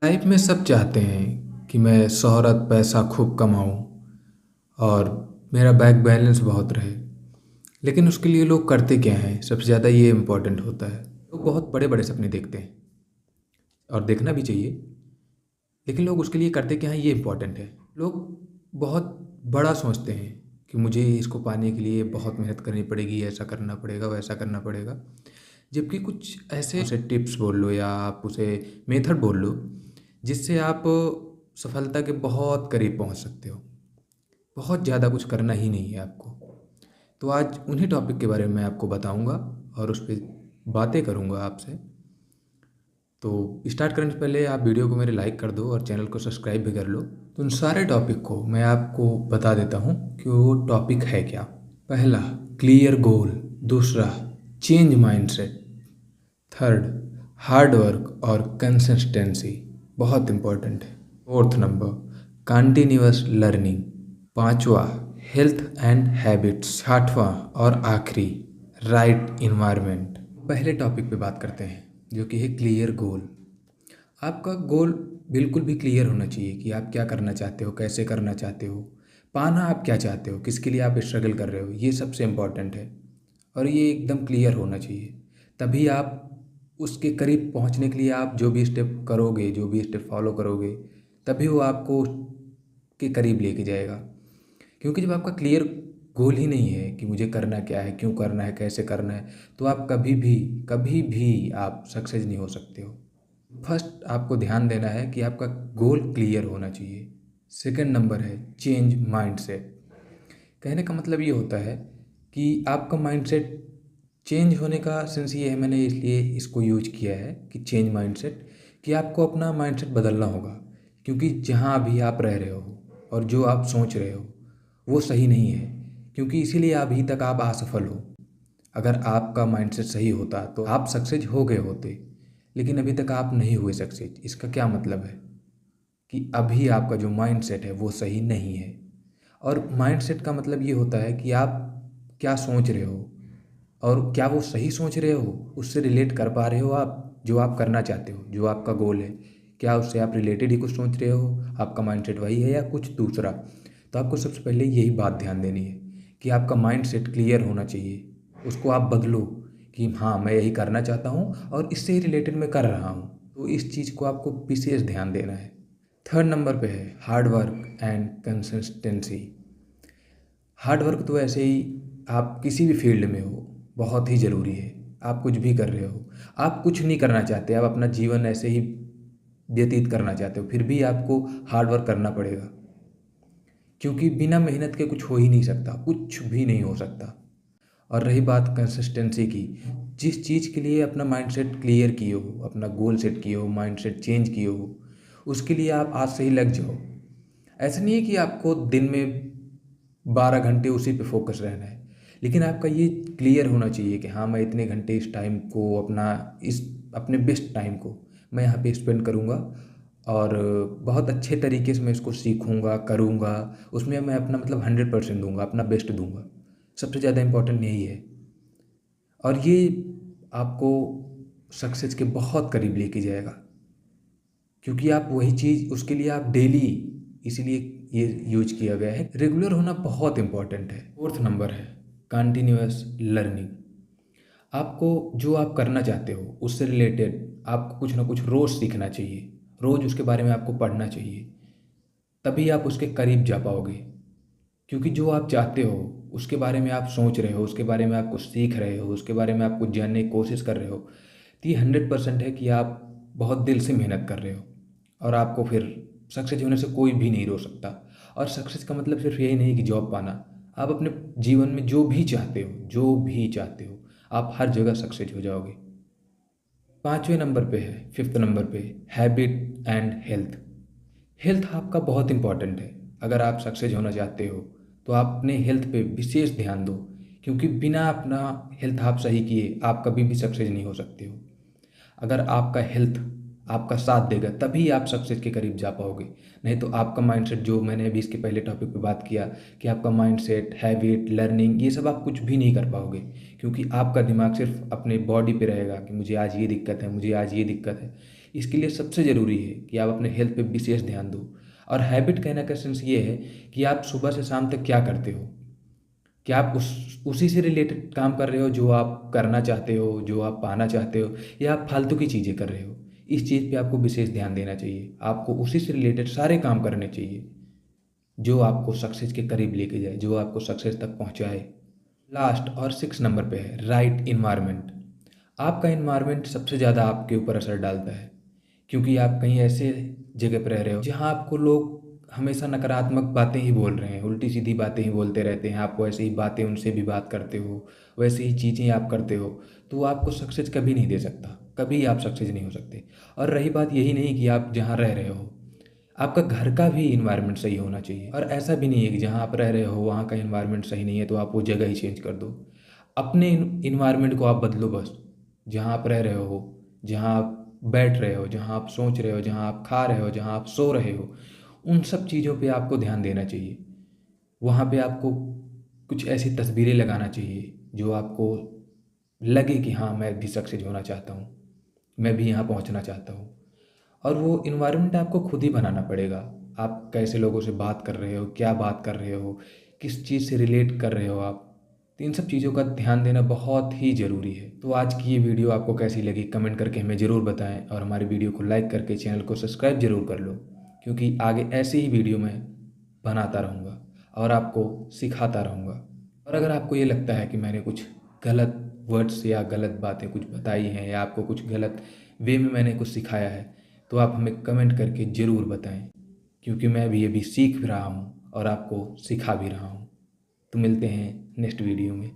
Life में सब चाहते हैं कि मैं शोहरत पैसा खूब कमाऊं और मेरा बैंक बैलेंस बहुत रहे। लेकिन उसके लिए लोग करते क्या हैं, सबसे ज़्यादा ये इम्पोर्टेंट होता है। लोग बहुत बड़े बड़े सपने देखते हैं और देखना भी चाहिए। लेकिन लोग उसके लिए करते क्या हैं, ये इम्पोर्टेंट है। लोग बहुत बड़ा सोचते हैं कि मुझे इसको पाने के लिए बहुत मेहनत करनी पड़ेगी, ऐसा करना पड़ेगा, वैसा करना पड़ेगा। जबकि कुछ ऐसे उसे टिप्स बोल लो या आप उसे मेथड बोल लो जिससे आप सफलता के बहुत करीब पहुंच सकते हो। बहुत ज़्यादा कुछ करना ही नहीं है आपको। तो आज उन्हीं टॉपिक के बारे में मैं आपको बताऊंगा और उस पर बातें करूंगा आपसे। तो स्टार्ट करने से पहले आप वीडियो को मेरे लाइक कर दो और चैनल को सब्सक्राइब भी कर लो। तो उन सारे टॉपिक को मैं आपको बता देता हूँ कि वो टॉपिक है क्या। पहला, क्लियर गोल। दूसरा, change mindset. Third, hard work और कंसिस्टेंसी, बहुत इम्पोर्टेंट है। Fourth number, continuous learning. पांचवा, हेल्थ एंड हैबिट्स। छठवां और आखिरी, राइट इन्वायरमेंट। पहले टॉपिक पे बात करते हैं जो कि है क्लियर गोल। आपका गोल बिल्कुल भी क्लियर होना चाहिए कि आप क्या करना चाहते हो, कैसे करना चाहते हो, पाना आप क्या चाहते हो, किसके लिए आप स्ट्रगल कर रहे हो, ये सबसे इम्पोर्टेंट है। और ये एकदम क्लियर होना चाहिए। तभी आप उसके करीब पहुंचने के लिए आप जो भी स्टेप करोगे, जो भी स्टेप फॉलो करोगे, तभी वो आपको के करीब लेके जाएगा। क्योंकि जब आपका क्लियर गोल ही नहीं है कि मुझे करना क्या है, क्यों करना है, कैसे करना है, तो आप कभी भी आप सक्सेस नहीं हो सकते हो। फर्स्ट आपको ध्यान देना है कि आपका गोल क्लियर होना चाहिए। सेकंड नंबर है चेंज माइंडसेट। कहने का मतलब ये होता है कि आपका माइंडसेट चेंज होने का सेंस ये है, मैंने इसलिए इसको यूज किया है कि चेंज माइंडसेट, कि आपको अपना माइंडसेट बदलना होगा। क्योंकि जहाँ अभी आप रह रहे हो और जो आप सोच रहे हो वो सही नहीं है। क्योंकि इसीलिए अभी तक आप असफल हो। अगर आपका माइंडसेट सही होता तो आप सक्सेस हो गए होते। लेकिन अभी तक आप नहीं हुए सक्सेस। इसका क्या मतलब है कि अभी आपका जो माइंडसेट है वो सही नहीं है। और माइंडसेट का मतलब ये होता है कि आप क्या सोच रहे हो और क्या वो सही सोच रहे हो, उससे रिलेट कर पा रहे हो आप जो आप करना चाहते हो, जो आपका गोल है। क्या उससे आप रिलेटेड ही कुछ सोच रहे हो, आपका माइंडसेट वही है या कुछ दूसरा। तो आपको सबसे पहले यही बात ध्यान देनी है कि आपका माइंडसेट क्लियर होना चाहिए। उसको आप बदलो कि हाँ, मैं यही करना चाहता हूँ और इससे ही रिलेटेड मैं कर रहा हूँ। तो इस चीज़ को आपको विशेष ध्यान देना है। थर्ड नंबर पे है hard work and consistency. Hard work तो ऐसे ही आप किसी भी फील्ड में हो बहुत ही ज़रूरी है। आप कुछ भी कर रहे हो, आप कुछ नहीं करना चाहते, आप अपना जीवन ऐसे ही व्यतीत करना चाहते हो, फिर भी आपको हार्ड वर्क करना पड़ेगा। क्योंकि बिना मेहनत के कुछ हो ही नहीं सकता, कुछ भी नहीं हो सकता। और रही बात कंसिस्टेंसी की, जिस चीज़ के लिए अपना माइंडसेट क्लियर किए हो, अपना गोल सेट किए हो, माइंडसेट चेंज किए हो, उसके लिए आप आज से ही लग जाओ। ऐसा नहीं है कि आपको दिन में 12 घंटे उसी पे फोकस रहना है। लेकिन आपका ये क्लियर होना चाहिए कि हाँ, मैं इतने घंटे इस टाइम को इस अपने बेस्ट टाइम को मैं यहाँ पे स्पेंड करूँगा और बहुत अच्छे तरीके से मैं इसको सीखूँगा, करूँगा। उसमें मैं अपना मतलब 100% दूंगा, अपना बेस्ट दूंगा। सबसे ज़्यादा इम्पोर्टेंट यही है। और ये आपको सक्सेस के बहुत करीब लेके जाएगा। क्योंकि आप वही चीज़ उसके लिए आप डेली, इसीलिए ये यूज किया गया है। रेगुलर होना बहुत इंपॉर्टेंट है। फोर्थ नंबर है कंटिन्यूअस लर्निंग। आपको जो आप करना चाहते हो उससे रिलेटेड आपको कुछ ना कुछ रोज़ सीखना चाहिए। रोज़ उसके बारे में आपको पढ़ना चाहिए। तभी आप उसके करीब जा पाओगे। क्योंकि जो आप चाहते हो उसके बारे में आप सोच रहे हो, उसके बारे में आप कुछ सीख रहे हो, उसके बारे में आप कुछ जानने की कोशिश कर रहे हो, तो ये 100% है कि आप बहुत दिल से मेहनत कर रहे हो। और आपको फिर सक्सेस होने से कोई भी नहीं रोक सकता। और सक्सेस का मतलब सिर्फ यही नहीं कि जॉब पाना। आप अपने जीवन में जो भी चाहते हो, जो भी चाहते हो, आप हर जगह सक्सेस हो जाओगे। पाँचवें नंबर पे है, फिफ्थ नंबर पे, हैबिट एंड हेल्थ। हेल्थ आपका बहुत इंपॉर्टेंट है। अगर आप सक्सेस होना चाहते हो तो आप अपने हेल्थ पे विशेष ध्यान दो। क्योंकि बिना अपना हेल्थ आप सही किए आप कभी भी सक्सेस नहीं हो सकते हो। अगर आपका हेल्थ आपका साथ देगा तभी आप सक्सेस के करीब जा पाओगे। नहीं तो आपका माइंडसेट, जो मैंने अभी इसके पहले टॉपिक पे बात किया कि आपका माइंडसेट, हैबिट, लर्निंग, ये सब आप कुछ भी नहीं कर पाओगे। क्योंकि आपका दिमाग सिर्फ अपने बॉडी पे रहेगा कि मुझे आज ये दिक्कत है, मुझे आज ये दिक्कत है। इसके लिए सबसे ज़रूरी है कि आप अपने हेल्थ पे विशेष ध्यान दो। और हैबिट कहने का सेंस ये है कि आप सुबह से शाम तक क्या करते हो? क्या आप उसी से रिलेटेड काम कर रहे हो जो आप करना चाहते हो, जो आप पाना चाहते हो, या आप फालतू की चीज़ें कर रहे हो? इस चीज़ पे आपको विशेष ध्यान देना चाहिए। आपको उसी से रिलेटेड सारे काम करने चाहिए जो आपको सक्सेस के करीब लेके जाए, जो आपको सक्सेस तक पहुंचाए। लास्ट और 6 नंबर पे है राइट इन्वायरमेंट। आपका इन्वायरमेंट सबसे ज़्यादा आपके ऊपर असर डालता है, क्योंकि आप कहीं ऐसे जगह पर रह रहे हो जहाँ आपको लोग हमेशा नकारात्मक बातें ही बोल रहे हैं, उल्टी सीधी बातें ही बोलते रहते हैं, आपको ऐसे ही बातें उनसे भी बात करते हो, वैसे ही चीज़ें आप करते हो, तो वो आपको सक्सेस कभी नहीं दे सकता, कभी आप सक्सेस नहीं हो सकते। और रही बात यही नहीं कि आप जहाँ रह रहे हो, आपका घर का भी इन्वायरमेंट सही होना चाहिए। और ऐसा भी नहीं है कि जहाँ आप रह रहे हो वहाँ का इन्वायरमेंट सही नहीं है तो आप वो जगह ही चेंज कर दो। अपने इन्वायरमेंट को आप बदलो बस। जहाँ आप रह रहे हो, जहाँ आप बैठ रहे हो, जहाँ आप सोच रहे हो, जहाँ आप खा रहे हो, जहाँ आप सो रहे हो, उन सब चीज़ों पे आपको ध्यान देना चाहिए। वहाँ पे आपको कुछ ऐसी तस्वीरें लगाना चाहिए जो आपको लगे कि हाँ, मैं भी सक्सेस होना चाहता हूँ, मैं भी यहाँ पहुँचना चाहता हूँ। और वो इन्वायरमेंट आपको खुद ही बनाना पड़ेगा। आप कैसे लोगों से बात कर रहे हो, क्या बात कर रहे हो, किस चीज़ से रिलेट कर रहे हो आप, तो इन सब चीज़ों का ध्यान देना बहुत ही ज़रूरी है। तो आज की ये वीडियो आपको कैसी लगी कमेंट करके हमें ज़रूर बताएं, और हमारी वीडियो को लाइक करके चैनल को सब्सक्राइब ज़रूर कर लो, क्योंकि आगे ऐसे ही वीडियो मैं बनाता रहूँगा और आपको सिखाता रहूँगा। और अगर आपको ये लगता है कि मैंने कुछ गलत वर्ड्स या गलत बातें कुछ बताई हैं, या आपको कुछ गलत वे में मैंने कुछ सिखाया है, तो आप हमें कमेंट करके ज़रूर बताएं, क्योंकि मैं भी अभी सीख भी रहा हूँ और आपको सिखा भी रहा हूँ। तो मिलते हैं नेक्स्ट वीडियो में।